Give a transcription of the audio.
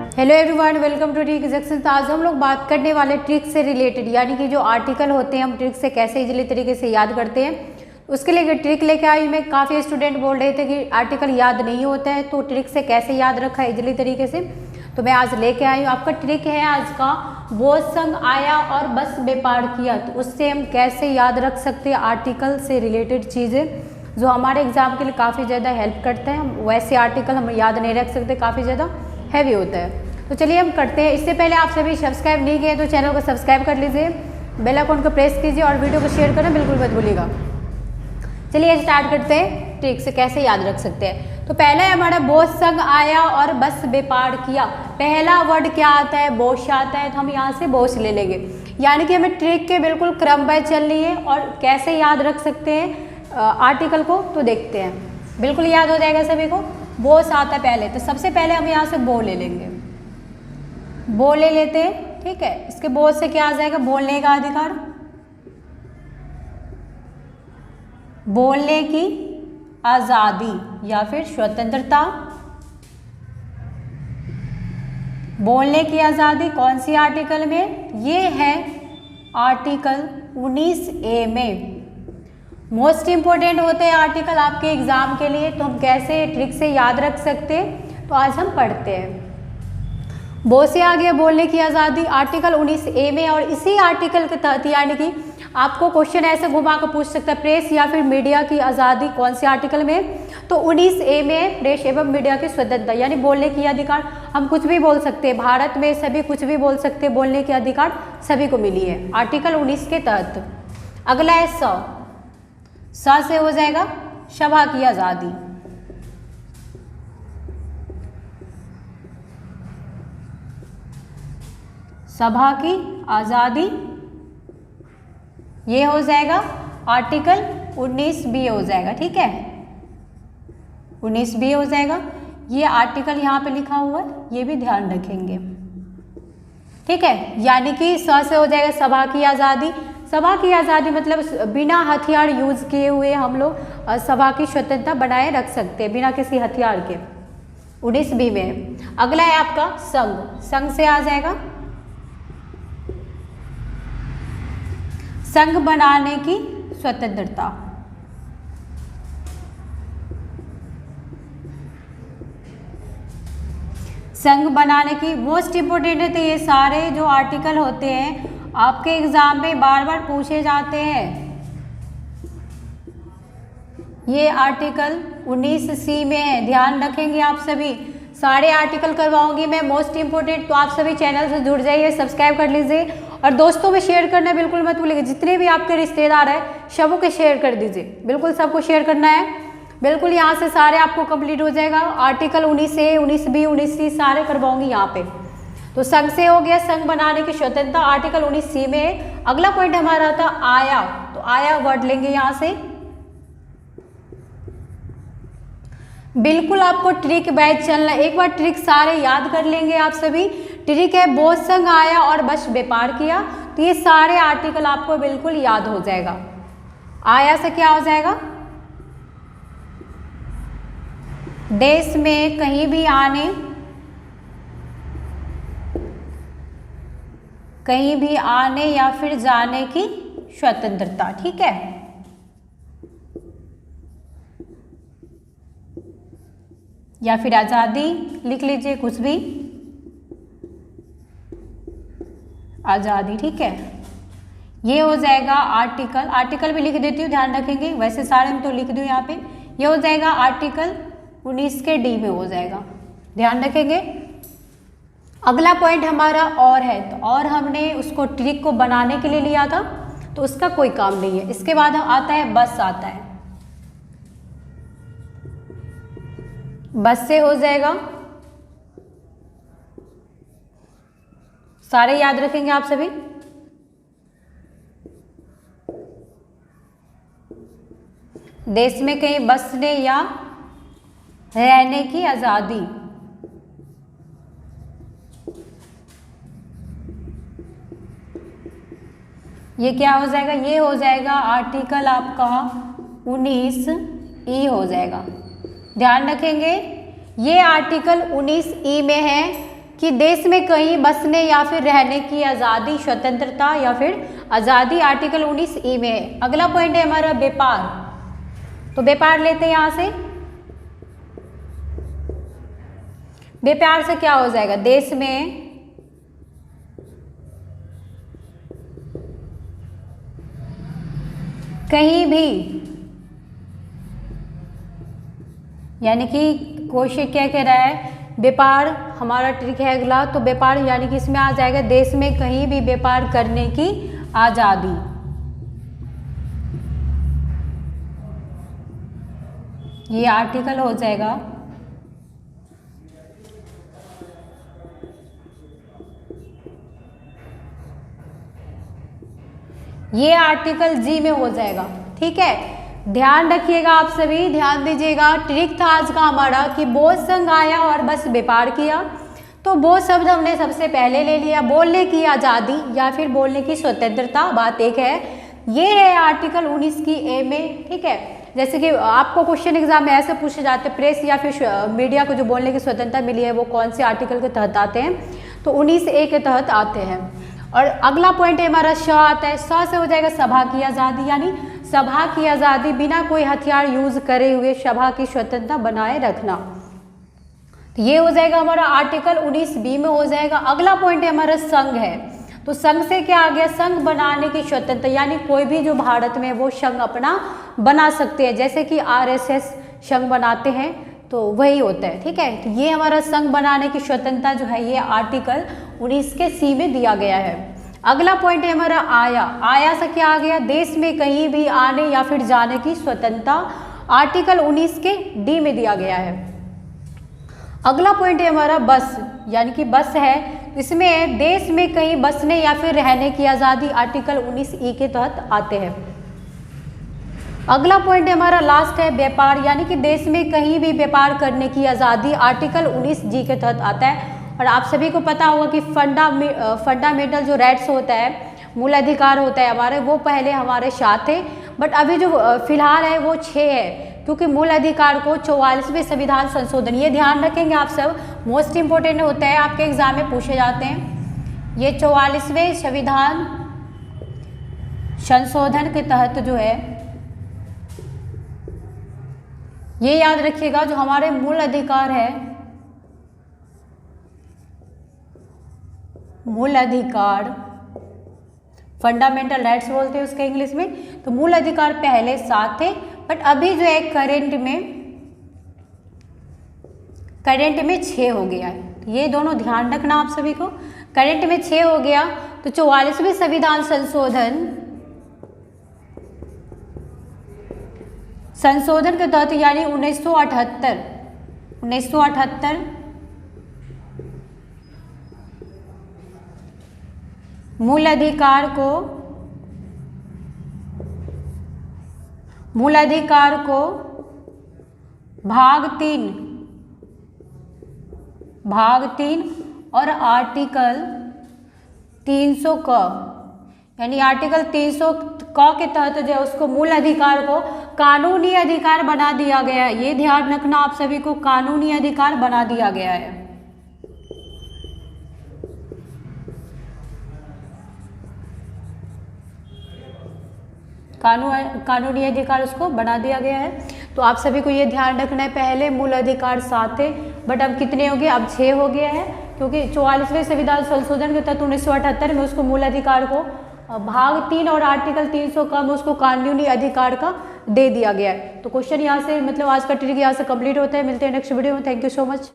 Hello everyone, welcome to trick section. आज हम लोग बात करने वाले ट्रिक से रिलेटेड, यानी कि जो आर्टिकल होते हैं हम ट्रिक से कैसे इजीली तरीके से याद करते हैं, उसके लिए ट्रिक लेके आई मैं। काफ़ी स्टूडेंट बोल रहे थे कि आर्टिकल याद नहीं होता है, तो ट्रिक से कैसे याद रखा इजीली तरीके से, तो मैं आज लेके आई हूँ। आपका ट्रिक है आज का, वो संग आया और बस बेपार किया। तो उससे हम कैसे याद रख सकते हैं आर्टिकल से रिलेटेड चीज़ें, जो हमारे एग्जाम के लिए काफ़ी ज़्यादा हेल्प करते हैं। वैसे आर्टिकल हम याद नहीं रख सकते, काफ़ी ज़्यादा हैवी होता है। तो चलिए हम करते हैं। इससे पहले आप सभी सब्सक्राइब नहीं किए तो चैनल को सब्सक्राइब कर लीजिए, बेल आइकन को प्रेस कीजिए और वीडियो को शेयर करना बिल्कुल मत भूलिएगा। चलिए स्टार्ट करते हैं ट्रिक से कैसे याद रख सकते हैं। तो पहला है हमारा, बोस संग आया और बस बेपार किया। पहला वर्ड क्या आता है? बोस आता है, तो हम यहाँ से बोस ले लेंगे। यानी कि हमें ट्रिक के बिल्कुल क्रम बाय चलनी है। और कैसे याद रख सकते हैं आर्टिकल को, तो देखते हैं। बिल्कुल याद हो जाएगा सभी को। बोस आता है पहले, तो सबसे पहले हम यहाँ से बो ले लेंगे, बो ले लेते हैं। ठीक है, इसके बोस से क्या आ जाएगा? बोलने का अधिकार, बोलने की आज़ादी या फिर स्वतंत्रता। बोलने की आज़ादी कौन सी आर्टिकल में? ये है आर्टिकल 19A में। मोस्ट इंपॉर्टेंट होते हैं आर्टिकल आपके एग्जाम के लिए। तो हम कैसे ट्रिक से याद रख सकते हैं, तो आज हम पढ़ते हैं। बो से आ गया बोलने की आज़ादी, आर्टिकल 19A में। और इसी आर्टिकल के तहत, यानी कि आपको क्वेश्चन ऐसे घुमा कर पूछ सकता है, प्रेस या फिर मीडिया की आज़ादी कौन से आर्टिकल में? तो 19A में प्रेस एवं मीडिया की स्वतंत्रता, यानी बोलने की अधिकार। हम कुछ भी बोल सकते हैं, भारत में सभी कुछ भी बोल सकते हैं, बोलने की अधिकार सभी को मिली है आर्टिकल 19 के तहत। अगला है स से हो जाएगा सभा की आज़ादी। सभा की आज़ादी, ये हो जाएगा आर्टिकल 19B हो जाएगा। ठीक है, 19B हो जाएगा। ये आर्टिकल यहाँ पे लिखा हुआ है, ये भी ध्यान रखेंगे। ठीक है, यानी कि स से हो जाएगा सभा की आज़ादी। सभा की आज़ादी मतलब बिना हथियार यूज किए हुए हम लोग सभा की स्वतंत्रता बनाए रख सकते हैं, बिना किसी हथियार के। 19B में। अगला है आपका संघ। संघ से आ जाएगा संघ बनाने की स्वतंत्रता। संघ बनाने की मोस्ट इंपोर्टेंट है। तो ये सारे जो आर्टिकल होते हैं आपके एग्जाम में बार बार पूछे जाते हैं। ये आर्टिकल 19C में है, ध्यान रखेंगे आप सभी। सारे आर्टिकल करवाऊंगी मैं मोस्ट इंपोर्टेंट, तो आप सभी चैनल से जुड़ जाइए, सब्सक्राइब कर लीजिए और दोस्तों में शेयर करना बिल्कुल मत भूलिएगा। जितने भी आपके रिश्तेदार हैं सबों के शेयर कर दीजिए, बिल्कुल सबको शेयर करना है। बिल्कुल यहाँ से सारे आपको कंप्लीट हो जाएगा। आर्टिकल 19A, 19B, 19C सारे करवाऊंगी यहाँ पे। तो संघ से हो गया संघ बनाने की स्वतंत्रता, आर्टिकल 19C में। अगला पॉइंट हमारा था आया। तो आया वर्ड लेंगे यहाँ से। बिल्कुल आपको ट्रिक बैच चलना, एक बार ट्रिक सारे याद कर लेंगे आप सभी। ट्रिक है बोस संग आया और बस बेपार किया, तो ये सारे आर्टिकल आपको बिल्कुल याद हो जाएगा। आया से क्या हो जाएगा? देश में कहीं भी आने, कहीं भी आने या फिर जाने की स्वतंत्रता। ठीक है, या फिर आज़ादी लिख लीजिए, कुछ भी, आज़ादी। ठीक है, ये हो जाएगा आर्टिकल। आर्टिकल भी लिख देती हूँ, ध्यान रखेंगे। वैसे सारे में तो लिख दूँ यहाँ पे। ये हो जाएगा आर्टिकल 19 के D में हो जाएगा, ध्यान रखेंगे। अगला पॉइंट हमारा और है। तो और हमने उसको ट्रिक को बनाने के लिए लिया था, तो उसका कोई काम नहीं है। इसके बाद आता है बस आता है। बस से हो जाएगा, सारे याद रखेंगे आप सभी। देश में कहीं बसने या रहने की आज़ादी। ये क्या हो जाएगा? ये हो जाएगा आर्टिकल आपका 19E हो जाएगा। ध्यान रखेंगे ये आर्टिकल 19E में है। कि देश में कहीं बसने या फिर रहने की आज़ादी, स्वतंत्रता या फिर आज़ादी आर्टिकल 19 में है। अगला पॉइंट है हमारा व्यापार, तो व्यापार लेते हैं यहाँ से। व्यापार से क्या हो जाएगा, देश में कहीं भी, यानी कि क्वेश्चन क्या कह रहा है, व्यापार हमारा ट्रिक है अगला। तो व्यापार यानी कि इसमें आ जाएगा देश में कहीं भी व्यापार करने की आज़ादी। ये आर्टिकल हो जाएगा ये आर्टिकल जी में हो जाएगा। ठीक है, ध्यान रखिएगा, आप सभी ध्यान दीजिएगा। ट्रिक था आज का हमारा कि बोध संघ आया और बस व्यापार किया। तो बोध शब्द हमने सबसे पहले ले लिया, बोलने की आज़ादी या फिर बोलने की स्वतंत्रता, बात एक है। ये है आर्टिकल 19 की ए में। ठीक है, जैसे कि आपको क्वेश्चन एग्जाम में ऐसे पूछे जाते हैं, प्रेस या फिर मीडिया को जो बोलने की स्वतंत्रता मिली है वो कौन से आर्टिकल के तहत आते हैं, तो 19A के तहत आते हैं। और अगला पॉइंट है हमारा श आता है, स से हो जाएगा सभा की आज़ादी, यानी सभा की आज़ादी, बिना कोई हथियार यूज करे हुए सभा की स्वतंत्रता बनाए रखना। तो ये हो जाएगा हमारा आर्टिकल 19B में हो जाएगा। अगला पॉइंट है हमारा संघ है, तो संघ से क्या आ गया, संघ बनाने की स्वतंत्रता, यानी कोई भी जो भारत में वो संघ अपना बना सकते हैं, जैसे कि RSS संघ बनाते हैं तो वही होता है। ठीक है, तो ये हमारा संघ बनाने की स्वतंत्रता जो है ये आर्टिकल 19 के C में दिया गया है। अगला पॉइंट है हमारा आया, आया से क्या आ गया, देश में कहीं भी आने या फिर जाने की स्वतंत्रता, आर्टिकल 19 के D में दिया गया है। अगला पॉइंट है हमारा बस, यानी कि बस है, इसमें देश में कहीं बसने या फिर रहने की आज़ादी, आर्टिकल 19E के तहत आते हैं। अगला पॉइंट है हमारा लास्ट है व्यापार, यानी कि देश में कहीं भी व्यापार करने की आज़ादी, आर्टिकल 19G के तहत आता है। और आप सभी को पता होगा कि फंडामेंटल जो राइट्स होता है, मूल अधिकार होता है हमारे, वो पहले हमारे 7 थे, बट अभी जो फिलहाल है वो 6 है, क्योंकि मूल अधिकार को 44वें संविधान संशोधन, ये ध्यान रखेंगे आप सब, मोस्ट इंपोर्टेंट होता है, आपके एग्जाम में पूछे जाते हैं। ये 44वें संविधान संशोधन के तहत जो है, ये याद रखिएगा, जो हमारे मूल अधिकार है, मूल अधिकार, फंडामेंटल राइट्स बोलते हैं उसके इंग्लिश में, तो मूल अधिकार पहले 7 थे, बट अभी जो है करंट में 6 हो गया है। ये दोनों ध्यान रखना आप सभी को, करंट में 6 हो गया। तो 44वें संविधान संशोधन के तहत, यानी 1978 मूल अधिकार को भाग 3 और आर्टिकल 300 क, यानी आर्टिकल 300 क के तहत जो है उसको मूल अधिकार को कानूनी अधिकार बना दिया गया है। ये ध्यान रखना आप सभी को, कानूनी अधिकार बना दिया गया है। कानूनी अधिकार उसको बना दिया गया है। तो आप सभी को ये ध्यान रखना है, पहले मूल अधिकार 7 थे, बट अब कितने हो गए, अब 6 हो गया है, क्योंकि 44वें संविधान संशोधन के तहत 1978 में उसको मूल अधिकार को भाग 3 और आर्टिकल 300 का में उसको कानूनी अधिकार का दे दिया गया है। तो क्वेश्चन यहाँ से, मतलब आज का ट्रिक यहाँ से कंप्लीट होता है। मिलते हैं नेक्स्ट वीडियो में। Thank you so much.